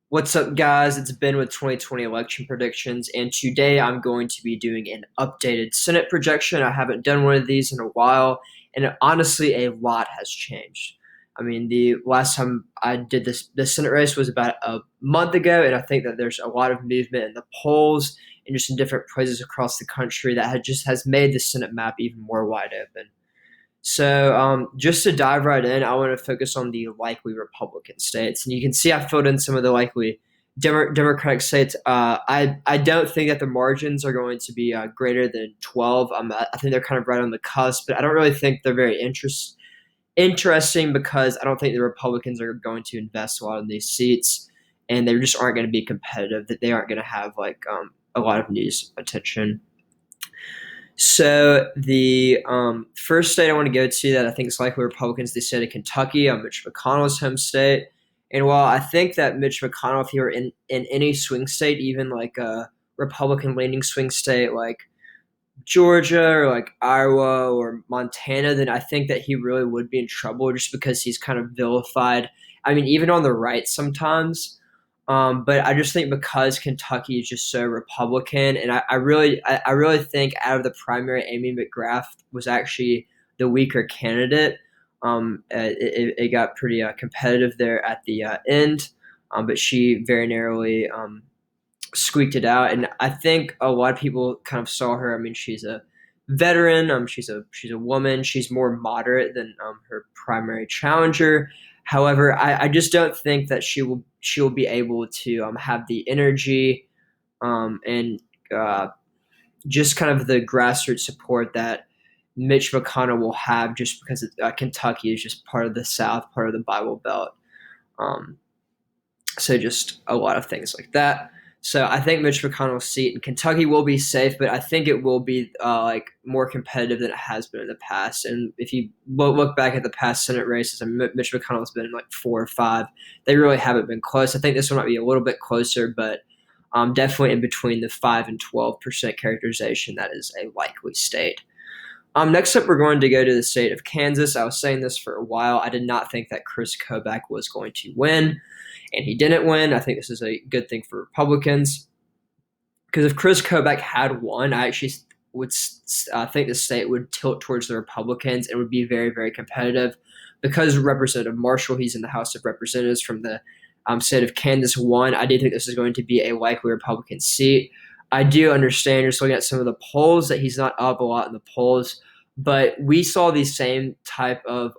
What's up, guys? It's Ben with 2020 election predictions, and today I'm going to be doing an updated Senate projection. I haven't done one of these in a while, and honestly, a lot has changed. I mean, the last time I did the Senate race was about a month ago, and I think that there's a lot of movement in the polls and just in different places across the country that has made the Senate map even more wide open. So, just to dive right in, I want to focus on the likely Republican states, and you can see I filled in some of the likely Democratic states. I don't think that the margins are going to be greater than 12. I think they're kind of right on the cusp, but I don't really think they're very interesting because I don't think the Republicans are going to invest a lot in these seats, and they just aren't going to be competitive. That they aren't going to have a lot of news attention. So the first state I want to go to that I think is likely Republicans, the state of Kentucky, Mitch McConnell's home state. And while I think that Mitch McConnell, if he were in any swing state, even like a Republican leaning swing state like Georgia or like Iowa or Montana, then I think that he really would be in trouble just because he's kind of vilified. I mean, even on the right sometimes. But I just think because Kentucky is just so Republican, and I really think out of the primary, Amy McGrath was actually the weaker candidate. It got pretty competitive there at the end, but she very narrowly squeaked it out. And I think a lot of people kind of saw her. I mean, she's a veteran. She's a woman. She's more moderate than her primary challenger. However, I just don't think that she will be able to have the energy and just kind of the grassroots support that Mitch McConnell will have, just because Kentucky is just part of the South, part of the Bible Belt. Um, so just a lot of things like that. So I think Mitch McConnell's seat in Kentucky will be safe, but I think it will be like more competitive than it has been in the past. And if you look back at the past Senate races, and Mitch McConnell's been in like 4 or 5. They really haven't been close. I think this one might be a little bit closer, but definitely in between the 5 and 12% characterization. That is a likely state. Next up, we're going to go to the state of Kansas. I was saying this for a while. I did not think that Chris Kobach was going to win, and he didn't win. I think this is a good thing for Republicans because if Chris Kobach had won, I actually would think the state would tilt towards the Republicans and would be very, very competitive because Representative Marshall, he's in the House of Representatives from the state of Kansas, won. I do think this is going to be a likely Republican seat. I do understand, just looking at some of the polls, that he's not up a lot in the polls, but we saw these same type of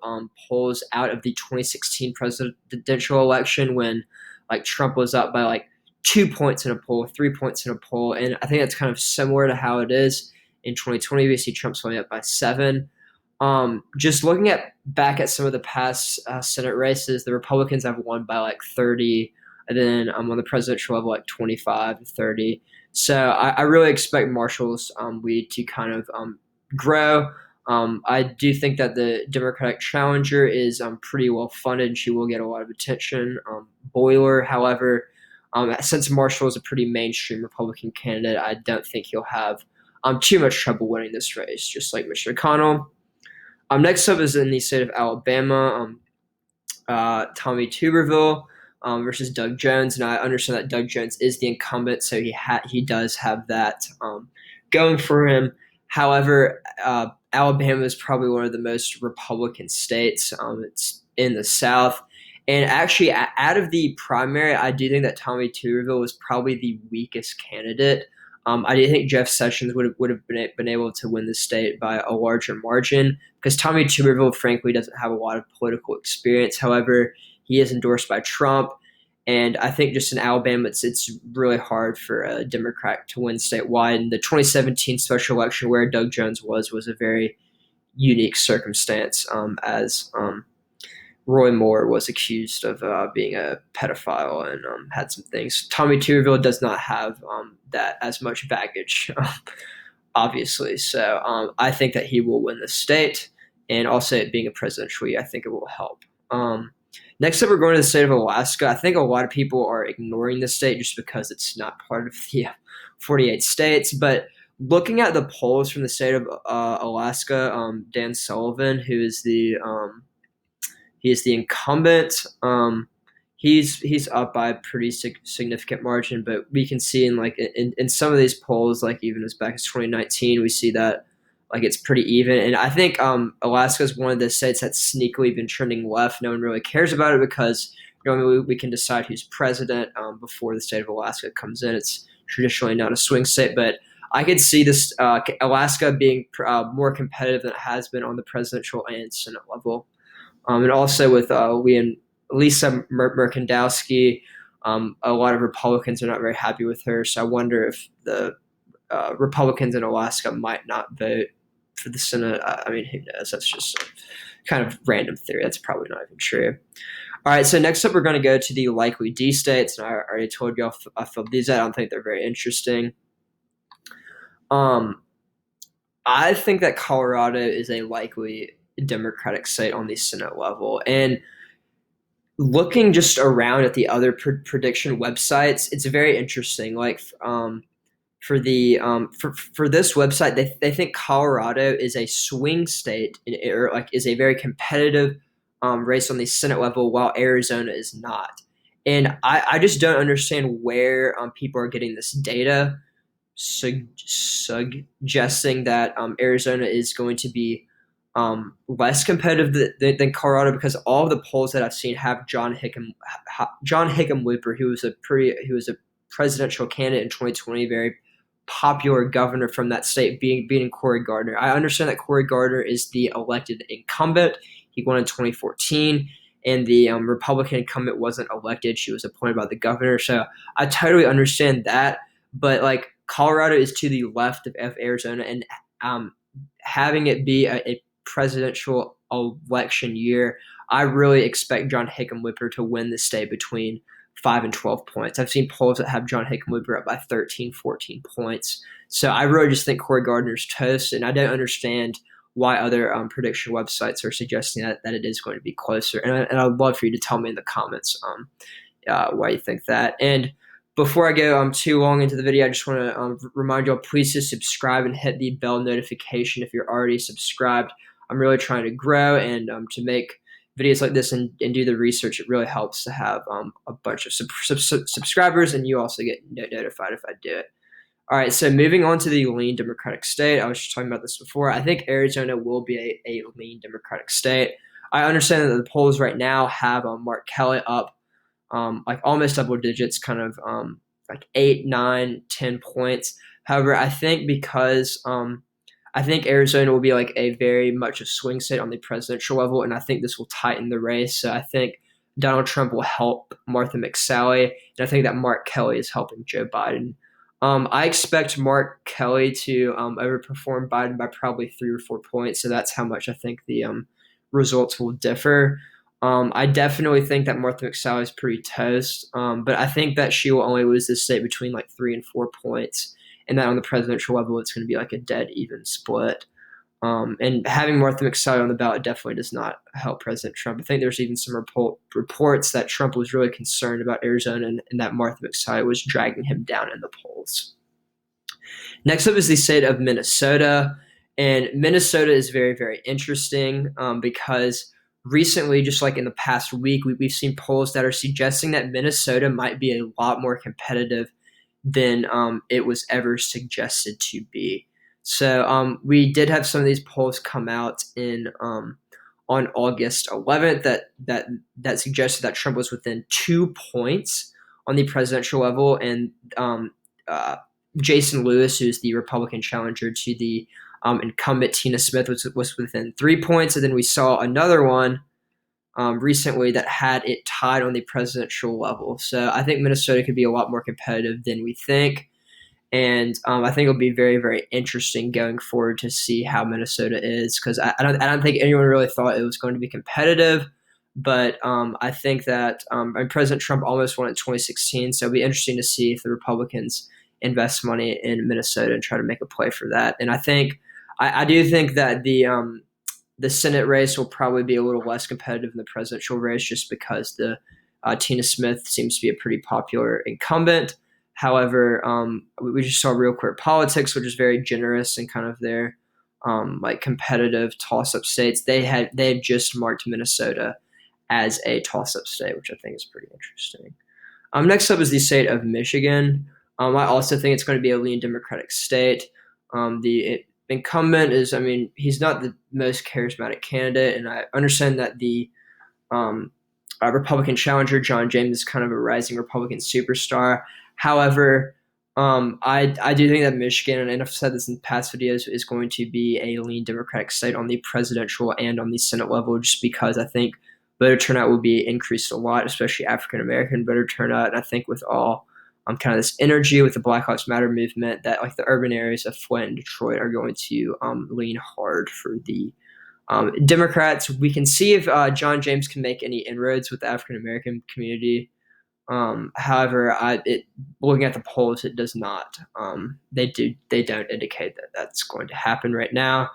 polls out of the 2016 presidential election when like Trump was up by like 2 points in a poll, 3 points in a poll, and I think that's kind of similar to how it is in 2020. We see Trump's only up by 7. Just looking at back at some of the past Senate races, the Republicans have won by like 30, and then on the presidential level, like 25 to 30. So I really expect Marshall's lead to kind of grow. I do think that the Democratic challenger is pretty well funded, and she will get a lot of attention. Boiler, however, since Marshall is a pretty mainstream Republican candidate, I don't think he'll have too much trouble winning this race, just like Mr. McConnell. Next up is in the state of Alabama, Tommy Tuberville versus Doug Jones, and I understand that Doug Jones is the incumbent, so he does have that going for him. However, Alabama is probably one of the most Republican states. It's in the South. And actually, out of the primary, I do think that Tommy Tuberville was probably the weakest candidate. I do think Jeff Sessions would have been able to win the state by a larger margin because Tommy Tuberville, frankly, doesn't have a lot of political experience. However, he is endorsed by Trump, and I think just in Alabama, it's really hard for a Democrat to win statewide. And the 2017 special election where Doug Jones was a very unique circumstance, as Roy Moore was accused of being a pedophile and had some things. Tommy Tuberville does not have that as much baggage, obviously. So I think that he will win the state, and also it being a presidential year, I think it will help. Next up, we're going to the state of Alaska. I think a lot of people are ignoring this state just because it's not part of the 48 states. But looking at the polls from the state of Alaska, Dan Sullivan, who is the he is the incumbent. he's up by a pretty significant margin, but we can see in like in some of these polls, like even as back as 2019, we see that like it's pretty even. And I think Alaska is one of the states that's sneakily been trending left. No one really cares about it because normally we can decide who's president before the state of Alaska comes in. It's traditionally not a swing state, but I could see this Alaska being more competitive than it has been on the presidential and Senate level. And also with Lisa Murkowski, a lot of Republicans are not very happy with her. So I wonder if the Republicans in Alaska might not vote for the Senate. I mean, who knows? That's just a kind of random theory. That's probably not even true. All right, so next up, we're going to go to the likely D states. And I already told you I filled these out. I don't think they're very interesting. I think that Colorado is a likely Democratic state on the Senate level. And looking just around at the other prediction websites, it's very interesting. Like for this website, they think Colorado is a swing state or like is a very competitive race on the Senate level, while Arizona is not. And I just don't understand where people are getting this data suggesting that Arizona is going to be less competitive than Colorado, because all of the polls that I've seen have John Hickenlooper, who was a presidential candidate in 2020, very popular governor from that state, beating Cory Gardner. I understand that Cory Gardner is the elected incumbent. He won in 2014. And the Republican incumbent wasn't elected. She was appointed by the governor. So I totally understand that. But like Colorado is to the left of Arizona, and having it be a presidential election year, I really expect John Hickenlooper to win the state between 5 and 12 points. I've seen polls that have John Hickenlooper up by 13, 14 points. So I really just think Cory Gardner's toast, and I don't understand why other prediction websites are suggesting that it is going to be closer. And I'd love for you to tell me in the comments why you think that. And before I go too long into the video, I just want to remind you all, please to subscribe and hit the bell notification if you're already subscribed. I'm really trying to grow and to make videos like this and do the research. It really helps to have a bunch of subscribers, and you also get notified if I do it. All right, so moving on to the lean Democratic state. I was just talking about this before. I think Arizona will be a lean Democratic state. I understand that the polls right now have Mark Kelly up like almost double digits, kind of like 8, 9, 10 points. However, I think because I think Arizona will be like a very much a swing state on the presidential level, and I think this will tighten the race. So I think Donald Trump will help Martha McSally, and I think that Mark Kelly is helping Joe Biden. I expect Mark Kelly to overperform Biden by probably 3 or 4 points. So that's how much I think the results will differ. I definitely think that Martha McSally is pretty toast, but I think that she will only lose this state between like 3 and 4 points, and that on the presidential level, it's going to be like a dead even split. And having Martha McSally on the ballot definitely does not help President Trump. I think there's even some reports that Trump was really concerned about Arizona and that Martha McSally was dragging him down in the polls. Next up is the state of Minnesota. And Minnesota is very, very interesting because recently, just like in the past week, we've seen polls that are suggesting that Minnesota might be a lot more competitive than it was ever suggested to be. So we did have some of these polls come out in on August 11th that suggested that Trump was within 2 points on the presidential level, and Jason Lewis, who's the Republican challenger to the incumbent Tina Smith, was within 3 points. And then we saw another one recently that had it tied on the presidential level. So I think Minnesota could be a lot more competitive than we think. And I think it'll be very, very interesting going forward to see how Minnesota is, because I don't think anyone really thought it was going to be competitive. But I think that President Trump almost won in 2016, so it'll be interesting to see if the Republicans invest money in Minnesota and try to make a play for that. And I do think that the Senate race will probably be a little less competitive than the presidential race, just because the Tina Smith seems to be a pretty popular incumbent. However, we just saw Real Clear Politics, which is very generous in kind of their like competitive toss-up states. They had just marked Minnesota as a toss-up state, which I think is pretty interesting. Next up is the state of Michigan. I also think it's going to be a lean Democratic state. The incumbent is, I mean, he's not the most charismatic candidate, and I understand that the um, Republican challenger, John James, is kind of a rising Republican superstar. However, I do think that Michigan, and I've said this in past videos, is going to be a lean Democratic state on the presidential and on the Senate level, just because I think voter turnout will be increased a lot, especially African American voter turnout. And I think with all kind of this energy with the Black Lives Matter movement, that like the urban areas of Flint and Detroit are going to lean hard for the Democrats. We can see if John James can make any inroads with the African American community. However, looking at the polls, it does not. They don't indicate that that's going to happen right now.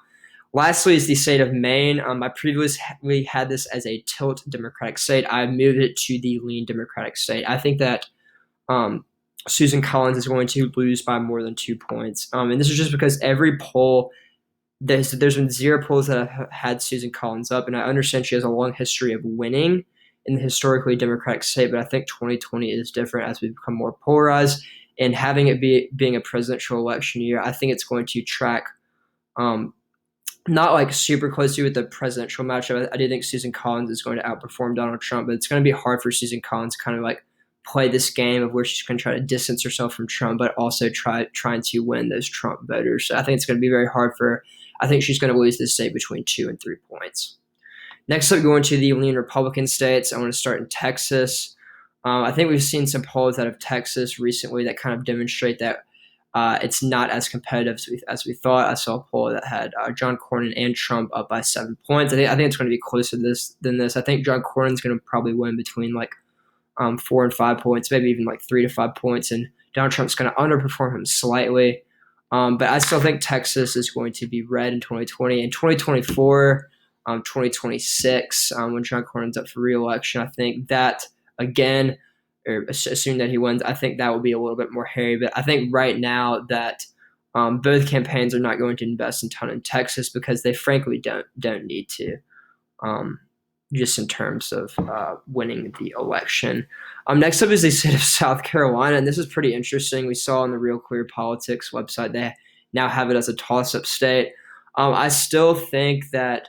Lastly, is the state of Maine. I previously had this as a tilt Democratic state. I moved it to the lean Democratic state. I think that um, Susan Collins is going to lose by more than 2 points, and this is just because every poll there's been zero polls that have had Susan Collins up, and I understand she has a long history of winning in the historically Democratic state, but I think 2020 is different as we become more polarized, and having it being a presidential election year, I think it's going to track um, not like super closely with the presidential matchup. I do think Susan Collins is going to outperform Donald Trump, but it's going to be hard for Susan Collins to kind of like play this game of where she's going to try to distance herself from Trump, but also trying to win those Trump voters. So I think it's going to be very hard for her. I think she's going to lose this state between 2 and 3 points. Next up, going to the lean Republican states. I want to start in Texas. I think we've seen some polls out of Texas recently that kind of demonstrate that it's not as competitive as we thought. I saw a poll that had John Cornyn and Trump up by 7 points. I think it's going to be closer than this. I think John Cornyn's going to probably win between like 4 and 5 points, maybe even like 3 to 5 points, and Donald Trump's going to underperform him slightly. But I still think Texas is going to be red in 2020 and 2024, 2026, when John Cornyn's up for re-election. I think that, again, or assume that he wins, I think that will be a little bit more hairy. But I think right now that both campaigns are not going to invest a ton in Texas because they frankly don't need to. Just in terms of winning the election. Next up is the state of South Carolina, and this is pretty interesting. We saw on the Real Clear Politics website they now have it as a toss-up state. I still think that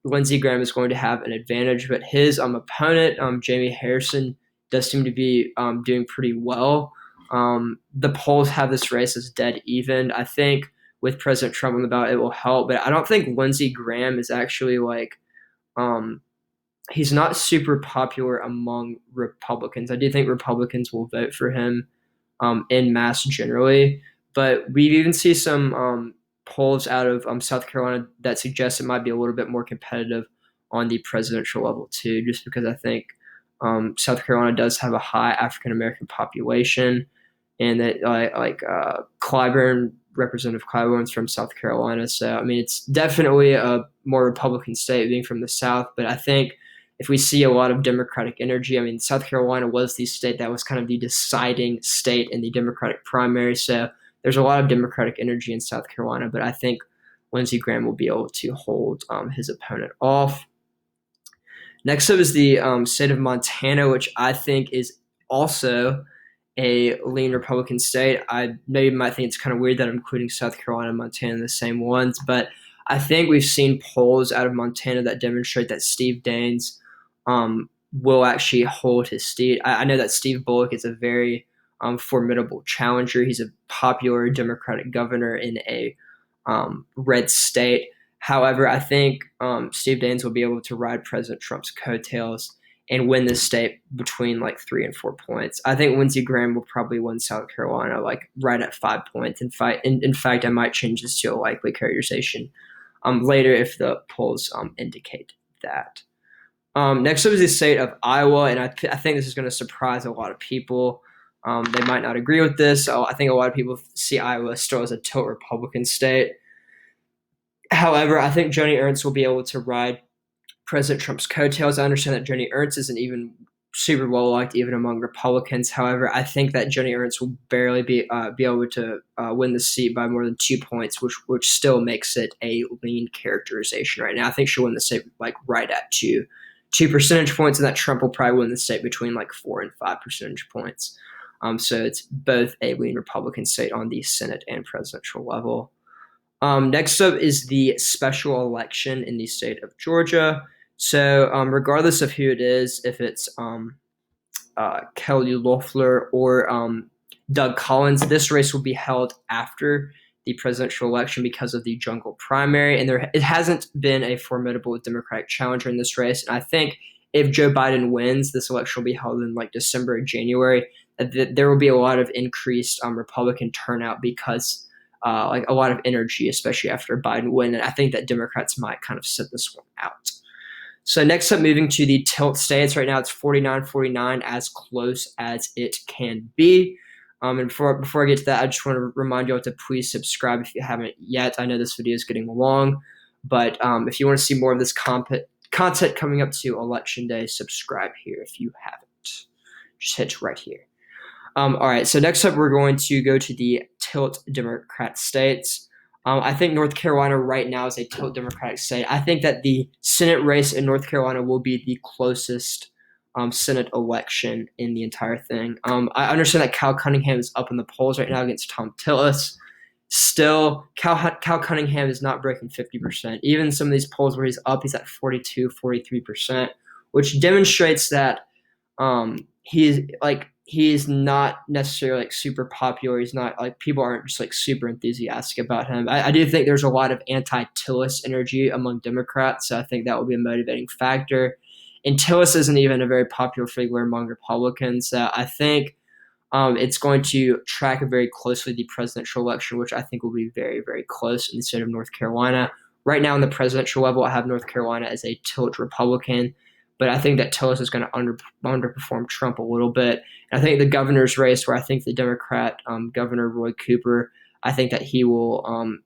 Lindsey Graham is going to have an advantage, but his opponent, Jamie Harrison, does seem to be doing pretty well. The polls have this race as dead even. I think with President Trump on the ballot, it will help, but I don't think Lindsey Graham is actually like he's not super popular among Republicans. I do think Republicans will vote for him in mass generally, but we even see some polls out of South Carolina that suggest it might be a little bit more competitive on the presidential level too, just because I think South Carolina does have a high African American population, and that Clyburn, Representative Clyburn's from South Carolina. So, I mean, it's definitely a more Republican state being from the South. But I think if we see a lot of Democratic energy, I mean, South Carolina was the state that was kind of the deciding state in the Democratic primary. So there's a lot of Democratic energy in South Carolina. But I think Lindsey Graham will be able to hold his opponent off. Next up is the state of Montana, which I think is also a lean Republican state. I know you might think it's kind of weird that I'm including South Carolina and Montana in the same ones, but I think we've seen polls out of Montana that demonstrate that Steve Daines will actually hold his seat. I know that Steve Bullock is a very formidable challenger. He's a popular Democratic governor in a red state. However, I think Steve Daines will be able to ride President Trump's coattails and win this state between like 3 and 4 points. I think Lindsey Graham will probably win South Carolina like right at 5 points. In fact, I might change this to a likely characterization later if the polls indicate that. Next up is the state of Iowa, and I think this is going to surprise a lot of people. They might not agree with this. I think a lot of people see Iowa still as a tilt Republican state. However, I think Joni Ernst will be able to ride President Trump's coattails. I understand that Joni Ernst isn't even super well liked even among Republicans. However, I think that Joni Ernst will barely be able to win the seat by more than 2 points, which still makes it a lean characterization right now. I think she'll win the seat like right at 2 2 percentage points, and that Trump will probably win the state between like 4 and 5 percentage points. So it's both a lean Republican state on the Senate and presidential level. Next up is the special election in the state of Georgia. So regardless of who it is, if it's Kelly Loeffler or Doug Collins, this race will be held after the presidential election because of the jungle primary, and it hasn't been a formidable Democratic challenger in this race. And I think if Joe Biden wins, this election will be held in like December or January. There will be a lot of increased Republican turnout because like a lot of energy, especially after Biden win. And I think that Democrats might kind of sit this one out. So next up, moving to the tilt states. Right now it's 49-49, as close as it can be. And before I get to that, I just want to remind you all to please subscribe if you haven't yet. I know this video is getting long, but if you want to see more of this content coming up to Election Day, subscribe here if you haven't. Just hit right here. All right, so next up, we're going to go to the tilt Democrat states. I think North Carolina right now is a tilt Democratic state. I think that the Senate race in North Carolina will be the closest Senate election in the entire thing. I understand that Cal Cunningham is up in the polls right now against Tom Tillis. Still, Cal Cunningham is not breaking 50%. Even some of these polls where he's up, he's at 42, 43%, which demonstrates that he's not necessarily like super popular. He's not like, people aren't just like super enthusiastic about him. I do think there's a lot of anti-Tillis energy among Democrats, so I think that will be a motivating factor. And Tillis isn't even a very popular figure among Republicans. I think it's going to track very closely the presidential election, which I think will be very, very close in the state of North Carolina. Right now, in the presidential level, I have North Carolina as a tilt Republican, but I think that Tillis is going to underperform Trump a little bit. And I think the governor's race, where I think the Democrat Governor Roy Cooper, I think that he will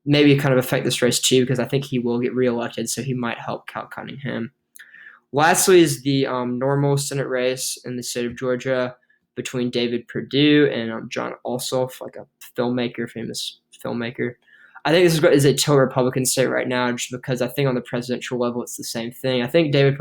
maybe kind of affect this race too, because I think he will get reelected, so he might help Cal Cunningham. Lastly is the normal Senate race in the state of Georgia between David Perdue and John Ossoff, like a famous filmmaker. I think this is a tilt Republican state right now, just because I think on the presidential level it's the same thing. I think David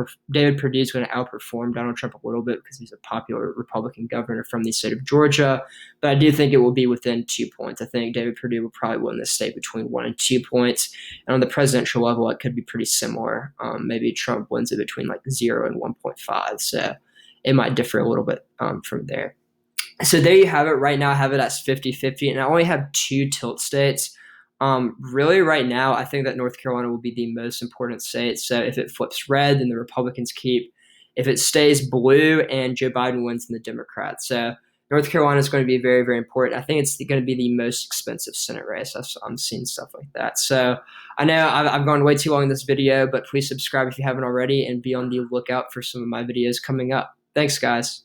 Perdue is going to outperform Donald Trump a little bit because he's a popular Republican governor from the state of Georgia, but I do think it will be within 2 points. I think David Perdue will probably win this state between 1 and 2 points, and on the presidential level it could be pretty similar. Maybe Trump wins it between like 0 and 1.5, so it might differ a little bit from there. So there you have it. Right now I have it as 50-50, and I only have 2 tilt states. Really right now, I think that North Carolina will be the most important state. So if it flips red, then the Republicans keep. If it stays blue and Joe Biden wins, then the Democrats. So North Carolina is going to be very, very important. I think it's going to be the most expensive Senate race. I'm seeing stuff like that. So I know I've gone way too long in this video, but please subscribe if you haven't already, and be on the lookout for some of my videos coming up. Thanks, guys.